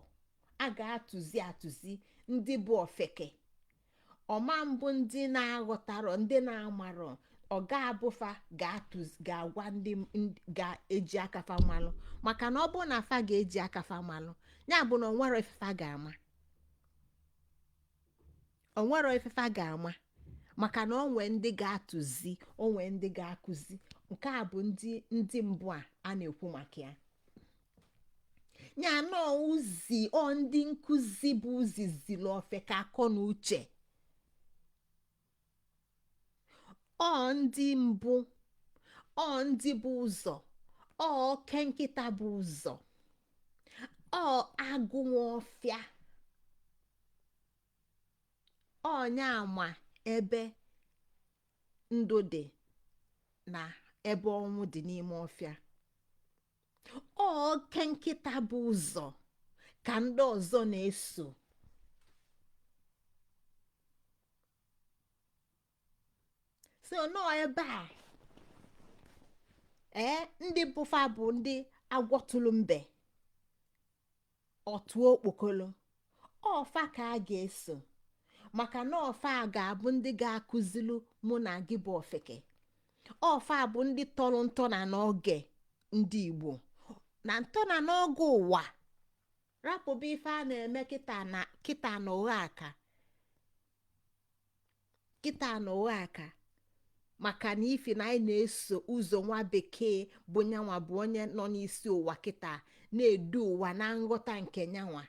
a ga-atụzi ndị bụ ofeke. Ọma mbụ ndị na-aghọtarọ, ndị na-amarọ. Ọ ga-abụfa ga-agwa ndị ga-eji akafa malụ. Maka na ọ bụ na fa ga-eji akafa malụ, ya bụ na onwere ife fa ga-ama. onwero ifefa ga-ama maka na onwe ndị ga-atụzi onwe ndị ga-akụzi. Nke a bụ ndị mbụ a na-ekwu maka ya. Ya nọ uzi ndị nkụzi bụ uzi ziri Ofeke akọ na uche. Ndị mbụ ndị bụ ụzọ oke nkịta bụ ụzọ agụ Nwaọfịa nyama ebe ndụ dị na ebe ọnwụ dị n'ime ọfịa. Oke nkịta bụ ụzọ ka ndị ọzọ na-eso. So nọ ebe a ndị bụfa bụ ndị agwọtụlụ mbe otu okpokolo ọfa ka a ga-eso, maka na ọfa a ga-abụ ndị ga-akụzilu mụ na gị bụ Ofeke. Ọfa bụ ndị tọrọ ntọna n'oge ndị Igbo na ntọna n'oge ụwa. Rapụba ife a na-eme kịta na ụgha aka maka na ifi na anyị na-eso ụzọ nwa bekee bụ nyanwa bụ onye nọ n'isi ụwa kịta na-edu ụwa na nghọta nke nyanwa.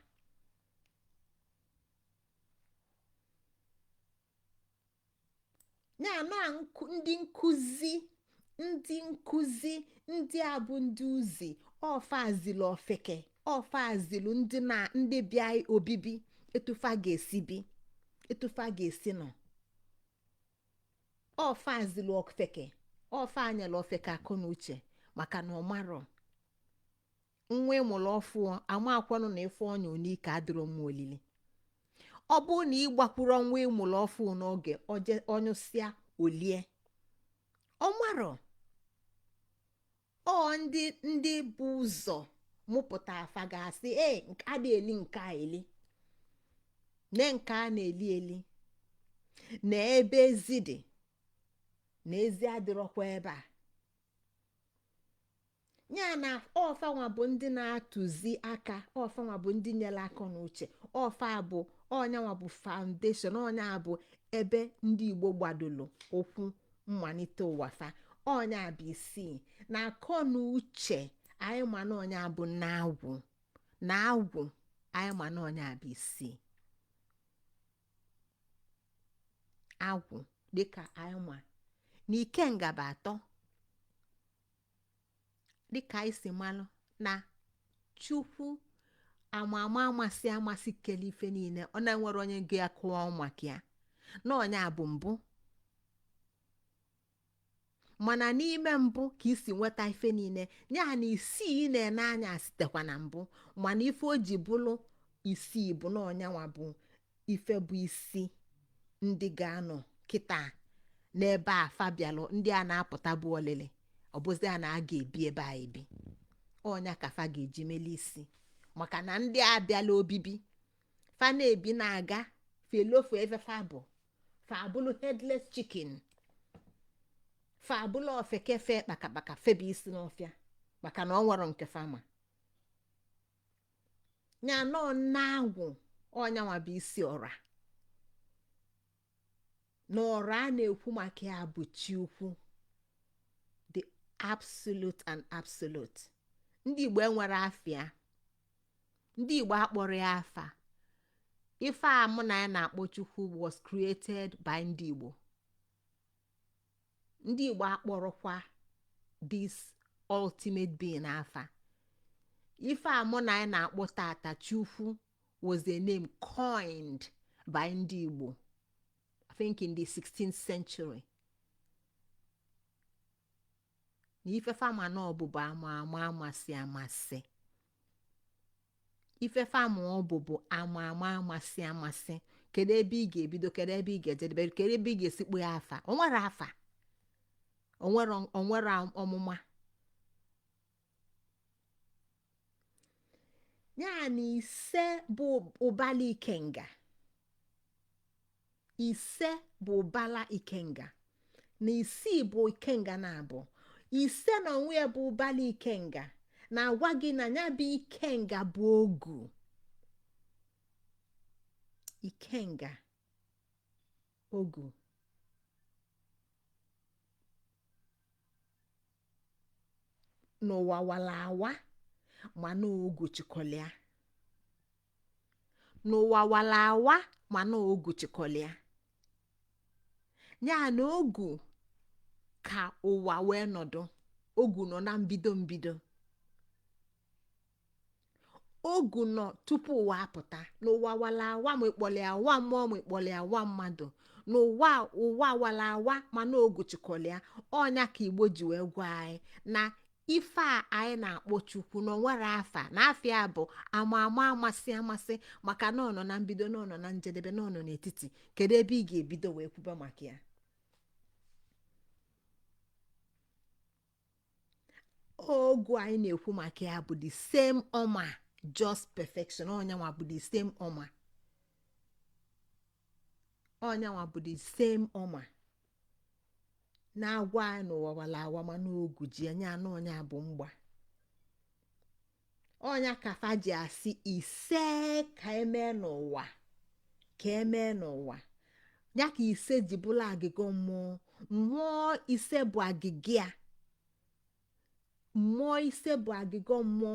Ya na ndị nkụzi ndị a bụ ndị uzi ọfazilu Ofeke ọfazilu ndị bịa obibi etufa ga-esi nọ. Ọfazilu Ofeke ọfa anyela Ofeke akọ na uche maka na ọmarọ nwa ịmụrụ ọfụ ama akwanụ na ife ọnya onike adịrọ mma olili. Ọ bụrụ na ịgbakwuru nwa ịmụrụ ọfụ n'oge ọnyụsịa olie ọmarọ ndị bụ ụzọ mụpụta afa ga-asị a na-eli nke a eli na nke a na-eli na ebe ezi dị na ezi adịrọkwa ebe a. Ya na ọfanwa bụ ndị na-atụzi aka, ọfanwa bụ ndị nyere aka n'uche, ọfa bụ ọnyanwa bụ foundation, ọnya bụ ebe ndị Igbo gbadolo okwu mmalite ụwa fa. Ọnya bụ isii na akọ na uche anyị ma na ọnya bụ na agwụ anyị ma na ọnya bụ isii. Agwụ dịka anyị ma na ikenga bụ atọ dịka anyị si malụ na Chukwu ama amasị kele ife niile ọ na-enwere onye ga-akụwa maka ya na ọnya bụ mbụ, mana n'ime mbụ ka isi nweta ife niile. Ya na isii na-ene anya sitekwa na mbụ, mana ife o ji bụrụ isii bụ na ọnyanwa bụ ife bụ isi ndị ga-anọ kịta n'ebe a fabialụ ndị a na-apụta bụ olili ọbụzi a na-aga ebi ebe a ebi. Ọnya ka fa ga-eji mele isi maka na ndị a bịala obibi fa na-ebi na-aga felofu ebe fa bụ fa abụlụ headless chicken, fa abụlụ Ofeke fe kpakabaka febe isi n'ọfịa maka na ọ nwere nke fama. Ya nọ na-agwụ ọnyanwa bụ isi ọra na ọra a na-ekwu maka ya bụ chi ukwu, the absolute and absolute. Ndị Igbo enwere afịa, ndị Igbo akpọrọ ya afa. Ife a mụ na ya na-akpọ Chukwu was created by ndị Igbo. Ndị Igbo akpọrọkwa this ultimate being afa. Ife a mụ na ya na-akpọ tata Chukwu was a name coined by ndị Igbo, I think in the 16th century. Na ife fama na ọbụbụ ama amasị. Ife fama ọbụbụ ama amasị. Kedu ebe ị ga-ebido, kedu ebe ị ga-ejedebe, kedu ebe ị ga-esikpu ya afa. O nwere afa, o nwere ọmụma. Ya na ise bụ ụbala ikenga. Ise bụ ụbala ikenga na isii bụ ikenga na abụọ. Ise na onwe ya bụ ụbala ikenga na-agwa gị na ya bụ ikenga bụ ogu. Ikenga ogu n'ụwa wala awa mana ogu chịkọlịa n'ụwa wala awa mana ogu chịkọlịa ya na ogu ka ụwa wee nọdụ ogu nọ na mbido ogu nọ tupu ụwa apụta n'ụwa wala awa ma ịkpọlị awa mmụọ ma ịkpọlị awa mmadụ n'ụwa ụwa wala awa mana ogu chịkọlịa ọnya ka Igbo ji wee gwa anyị na ife a anyị na-akpọ Chukwu na onwere afa na afịa bụ ama amasị maka na ọ nọ na mbido na ọ nọ na njedebe na ọ nọ n'etiti kedu ebe ị ga-ebido wee kwuba maka ya ogu anyị na-ekwu maka ya bụ the same ọma just perfection ọnyanwa bụ the same ọma ọnyanwa bụ the same ọma na-agwa anyị n'ụwa wala awa mana ogu ji anya anụ ọnya bụ mgba ọnya kafa ji asị ise ka emee n'ụwa ya ka ise ji bụla agịga mmụọ ise bụ agịga a mmụọ ise bụ agịga mmụọ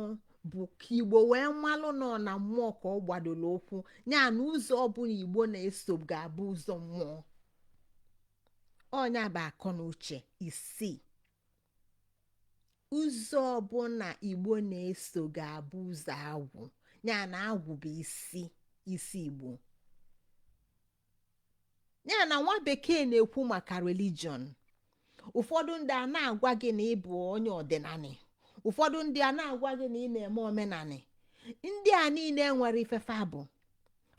bụ ka Igbo wee malụ nọ na mmụọ ka ọ gbadoro okwu ya na ụzọ ọbụla Igbo na-eso ga-abụ ụzọ mmụọ ọnya bụ akọ na uche isii ụzọ ọbụla Igbo na-eso ga-abụ ụzọ agwụ ya na agwụ bụ isi Igbo ya na nwa bekee na-ekwu maka religion ụfọdụ ndị a na-agwa gị na ị bụ onye ọdịnala ụfọdụ ndị a na-agwa gị na ị na-eme omenala ndị a niile nwere ife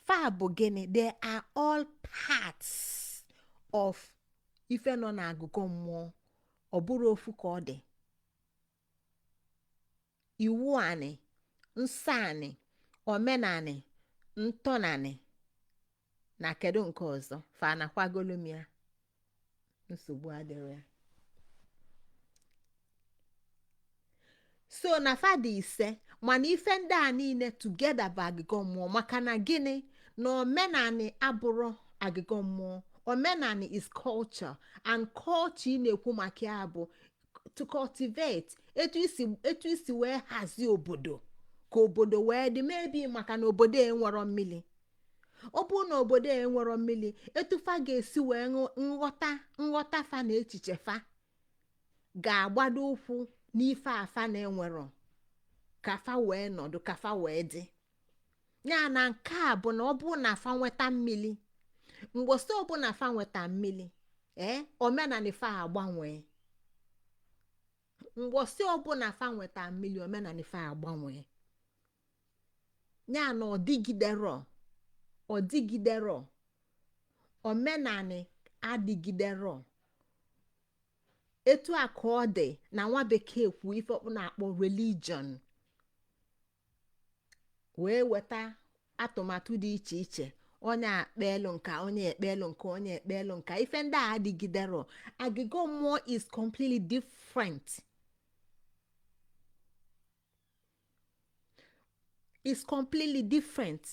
fabụ gịnị they are all parts of ife nọ n'agụgụ mmụọ ọ bụrụ ofu ka ọ dị iwu anị nsọ anị omenanị ntọnanị na kedu nke ọzọ fa nakwagolomia nsogbu adịrị ya so na fada ise mana ife ndị a niile together bụ agịgọ mmụọ maka na gịnị na omenanị abụrụ agịgọ mmụọ omenanị is culture and culture ị na-ekwu maka ya bụ to cultivate etu isi wee hazie obodo ka obodo wee dị mebi maka na obodo enwero mmiri ọ bụrụ na obodo enwero mmiri etufa ga-esi wee nghọta fa na echiche fa ga-agbado ụkwụ n'ife afa na-enwero ka fa wee nọdụ ka fa wee dị ya na nke a bụ na ọ bụrụ na fa nweta mmiri mgbosi ọbụla fa nweta mmiri omenala fa agbanwe mgbosi ọbụla fa nweta mmiri omenala fa agbanwe ya na ọ dịgidero omenala adịgidero etu a ka ọ dị na nwa bekee kwu ife ọkpụ na-akpọ religion wee weta atụmatụ dị iche iche onye akpelu nka onye ekpelu nka ife ndị a adịgidero agịgọ mmụọ is completely different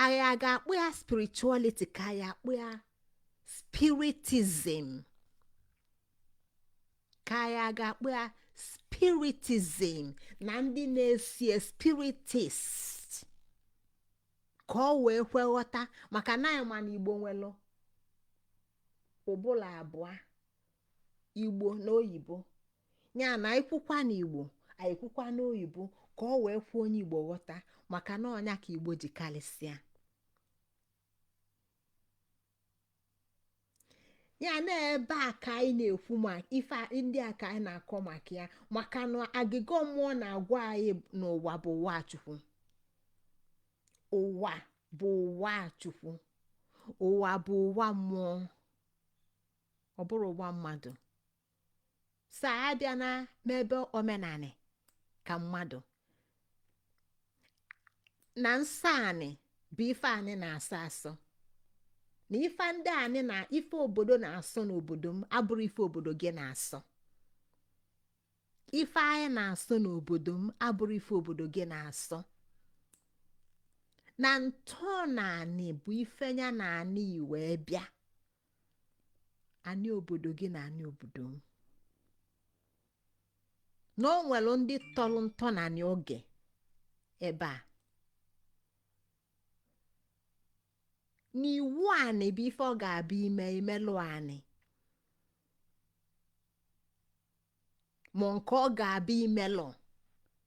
anyị a ga-akpụ ya spirituality ka anyị akpụ ya spiritism ka anyị a ga-akpụ ya spiritism na ndị na-esi spiritist ka ọ wee kwe ghọta maka na anyị ma na Igbo nwelu ụbụla abụọ Igbo na oyibo ya na anyị kwukwa na Igbo anyị kwukwa na oyibo ka ọ wee kwuo onye Igbo ghọta maka na ọnya ka Igbo ji kalịsịa ya na ebe a ka anyị na-ekwu ma ife ndị a ka anyị na-akọ maka ya maka na agịgọ mmụọ na-agwa anyị n'ụwa bụ ụwa Chukwu ụwa bụ ụwa Chukwu ụwa bụ ụwa mmụọ ọ bụrụ ụwa mmadụ sa abịa na n'ebe omenanị ka mmadụ na nsọ anị bụ ife anyị na-asọ asọ na ife ndị anyị na ife obodo na-asọ n'obodo m abụrụ ife obodo gị na-asọ ife anyị na-asọ n'obodo m abụrụ ife obodo gị na-asọ na ntọnanị bụ ife ya na anị wee bịa anyị obodo gị na anyị obodo m na o nwere ndị tọrọ ntọ na anyị oge ebe a n'iwu anyị bụ ife ọ ga-abịa imelụ anyị ma nke ọ ga-abịa imelụ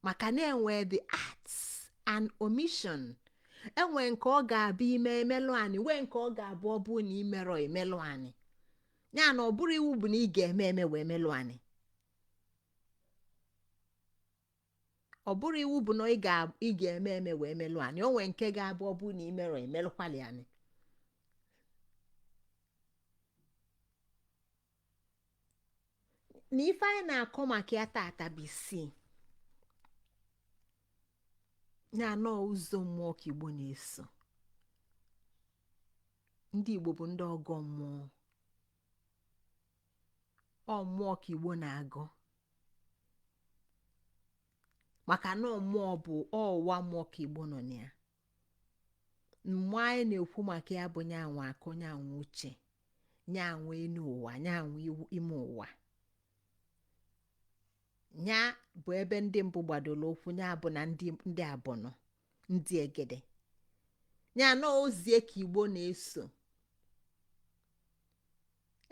maka na enwe the acts and omission enwe nke ọ ga-abịa emelụ anyị wee nke ọ ga-abụ ọ bụ na imerọ emelụ anyị ya na ọ bụrụ iwu bụ na ị ga-eme wee melụ anyị ọ bụrụ iwu bụ na ị ga-eme wee melụ anyị onwe nke ga-abụ ọ bụ na imerọ emelụkwali anyị na ife anyị na-akọ maka ya tata bụ isii ya nọ ụzọ mmụọ ka Igbo na-eso ndị Igbo bụ ndị ọgọ mmụọ ọ mmụọ ka Igbo na-agọ maka na mmụọ bụ ọwa mmụọ ka Igbo nọ na ya mmụọ anyị na-ekwu maka ya bụ nyanwa akọ nyanwa uche nyanwa enu ụwa nyanwa ime ụwa nya bụ ebe ndị mbụ gbadoro okwu nya bụ na ndị abọnọ ndị egede nya na ozie ka Igbo na-eso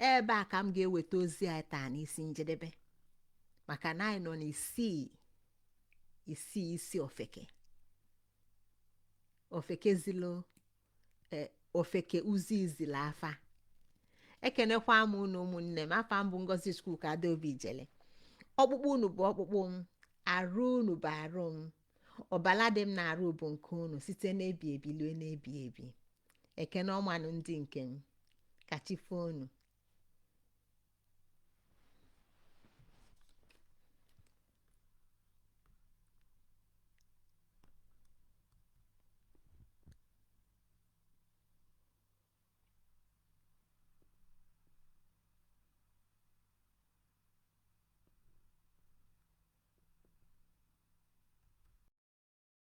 ebe a ka m ga-eweta ozi anyị taa n'isi njedebe maka na anyị nọ n'isii isi ofeke zilo ofeke uzi izila afa ekenekwa m unu ụmụnne m afa m bụ Ngozi Chukwuka Adaobi Ijele ọkpụkpụ unu bụ ọkpụkpụ m arụ unu bụ arụ m ọbala dị m na-arụ bụ nke unu site n'ebi ebi lue n'ebi ebi ekene ọmanụ ndị nke m kachifo unu